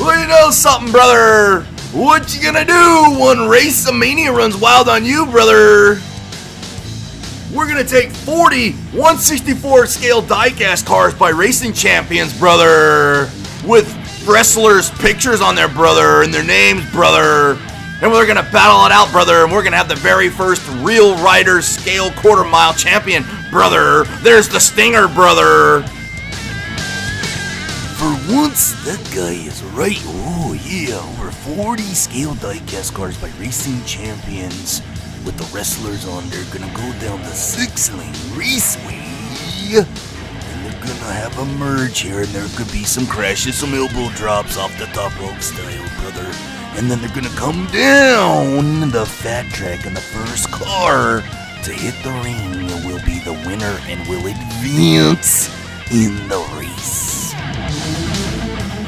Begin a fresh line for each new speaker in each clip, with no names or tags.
So you know something, brother? What you gonna do when Raceamania runs wild on you, brother? We're gonna take 40 1/64 scale diecast cars by racing champions, brother, with wrestlers' pictures on there, brother, and their names, brother. And we're gonna battle it out, brother, and we're gonna have the very first real rider scale quarter-mile champion, brother. There's the Stinger, brother. For once, that guy is right. Oh yeah, over 40 scale diecast cars by racing champions with the wrestlers on there, gonna go down the 6-lane raceway. And they're gonna have a merge here, and there could be some crashes, some elbow drops off the top rope style, brother. And then they're gonna come down the fat track, and the first car to hit the ring will be the winner and will advance in the race.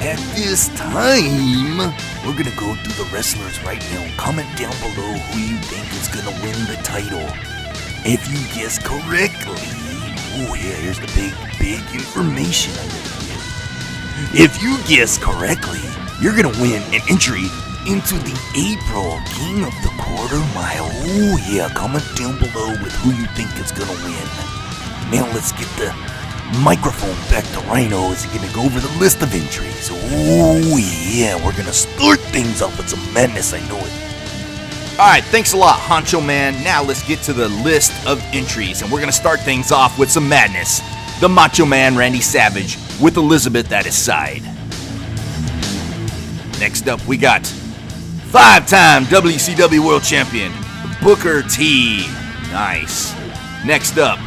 At this time, we're gonna go through the wrestlers right now. Comment down below who you think is gonna win the title. If you guess correctly, oh yeah, here's the big information I'm gonna give. If you guess correctly, you're gonna win an entry into the April King of the Quarter Mile. Oh yeah, comment down below with who you think is gonna win. Now let's get the microphone back to Rhino as he's gonna go over the list of entries. Oh yeah, we're gonna start things off with some madness, I know it. Alright, thanks a lot, Honcho Man. Now let's get to the list of entries, and we're gonna start things off with some madness. The Macho Man Randy Savage with Elizabeth at his side. Next up, we got 5-time WCW World Champion Booker T. Nice. Next up,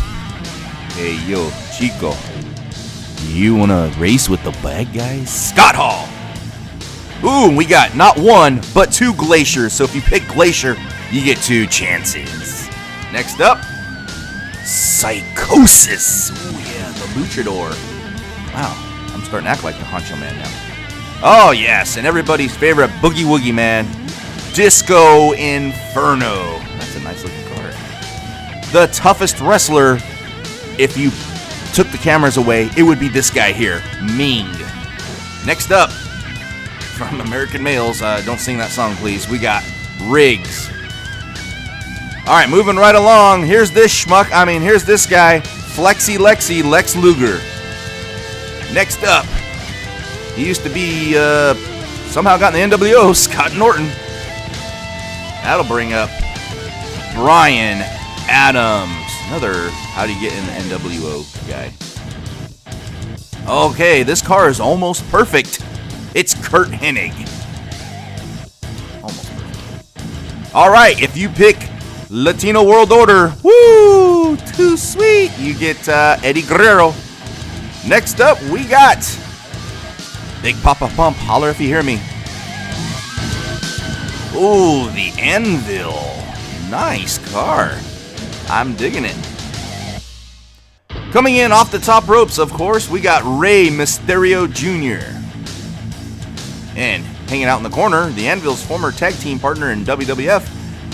hey yo, Chico, you wanna race with the bad guys? Scott Hall. Ooh, we got not one, but 2 Glaciers. So if you pick Glacier, you get 2 chances. Next up, Psychosis. Ooh yeah, the Luchador. Wow, I'm starting to act like the Honcho Man now. Oh yes, and everybody's favorite Boogie Woogie Man, Disco Inferno. That's a nice looking card. The toughest wrestler, if you took the cameras away, it would be this guy here, Ming. Next up, from American Males, don't sing that song please, we got Riggs. Alright, moving right along, here's this guy, Flexi Lexi Lex Luger. Next up, he used to be, somehow got in the NWO, Scott Norton. That'll bring up Brian Adams. Another how do you get in the NWO guy. Okay, this car is almost perfect. It's Kurt Hennig. Almost perfect. Alright, if you pick Latino World Order, woo, too sweet, you get Eddie Guerrero. Next up, we got Big Papa Pump, holler if you hear me. Ooh, the Anvil. Nice car. I'm digging it. Coming in off the top ropes, of course, we got Rey Mysterio Jr. And hanging out in the corner, the Anvil's former tag team partner in WWF,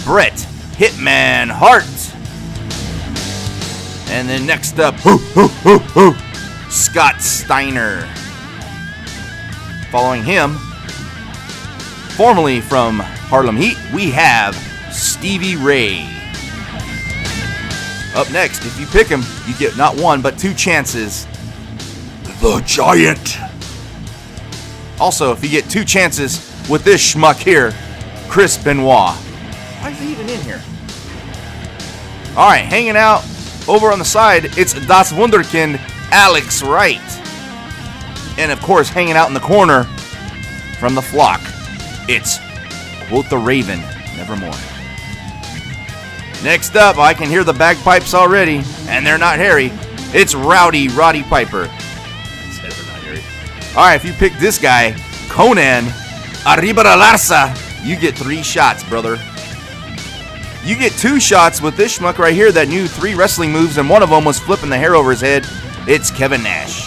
Bret Hitman Hart. And then next up, Scott Steiner. Following him, formerly from Harlem Heat, we have Stevie Ray. Up next, if you pick him, you get not 1, but 2 chances. The Giant. Also, if you get 2 chances with this schmuck here, Chris Benoit. Why is he even in here? Alright, hanging out over on the side, it's Das Wunderkind, Alex Wright. And of course, hanging out in the corner from the flock, it's Quote the Raven, Nevermore. Next up, I can hear the bagpipes already, and they're not hairy. It's Roddy Piper. Alright, if you pick this guy, Conan Arriba la Larsa, you get 3 shots, brother. You get 2 shots with this schmuck right here that knew 3 wrestling moves, and one of them was flipping the hair over his head. It's Kevin Nash.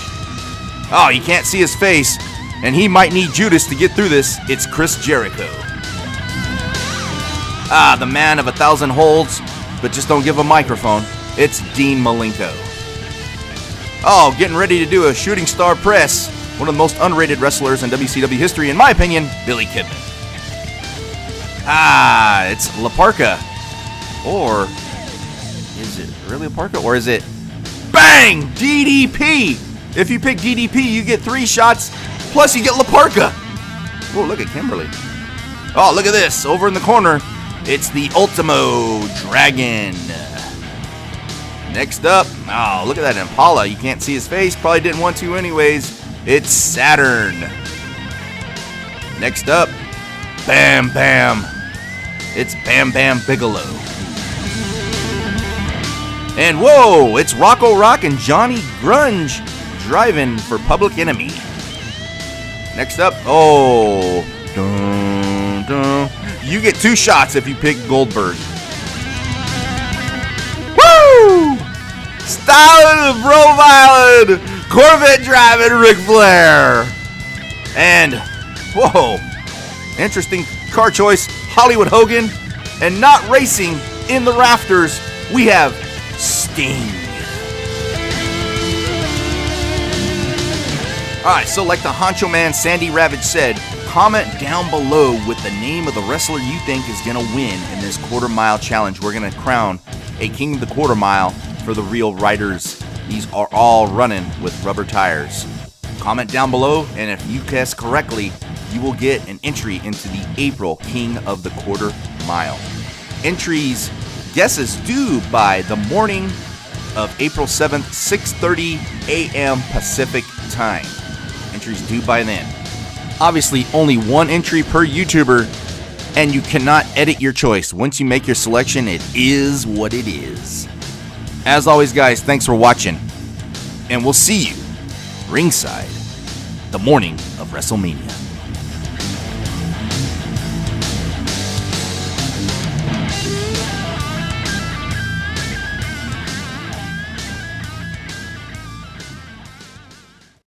Oh, you can't see his face, and he might need Judas to get through this. It's Chris Jericho. Ah, the man of 1,000 holds, but just don't give a microphone. It's Dean Malenko. Oh, getting ready to do a shooting star press.
one of the most underrated wrestlers in WCW history, in my opinion, Billy Kidman. It's La Parka. Or is it really La Parka? Or is it bang DDP? If you pick DDP, you get 3 shots, plus you get La Parka. Oh, look at Kimberly. Oh, look at this. Over in the corner, it's the Ultimo Dragon. Next up, oh, look at that Impala. You can't see his face. Probably didn't want to anyways. It's Saturn. Next up, Bam Bam. It's Bam Bam Bigelow. And whoa, it's Rocco Rock and Johnny Grunge driving for Public Enemy. Next up, oh, dun, dun. You get 2 shots if you pick Goldberg. Woo! Style of Bro Violin, Corvette driving Ric Flair. And, whoa, interesting car choice, Hollywood Hogan. And not racing in the rafters, we have Sting. Alright, so like the Honcho Man Sandy Ravage said, comment down below with the name of the wrestler you think is going to win in this quarter-mile challenge. We're going to crown a king of the quarter mile for the real riders. These are all running with rubber tires. Comment down below, and if you guess correctly, you will get an entry into the April King of the Quarter Mile. Guesses due by the morning of April 7th, 6:30 a.m. Pacific time. Entries due by then. Obviously, only 1 entry per YouTuber, and you cannot edit your choice. Once you make your selection, it is what it is. As always, guys, thanks for watching, and we'll see you ringside the morning of WrestleMania.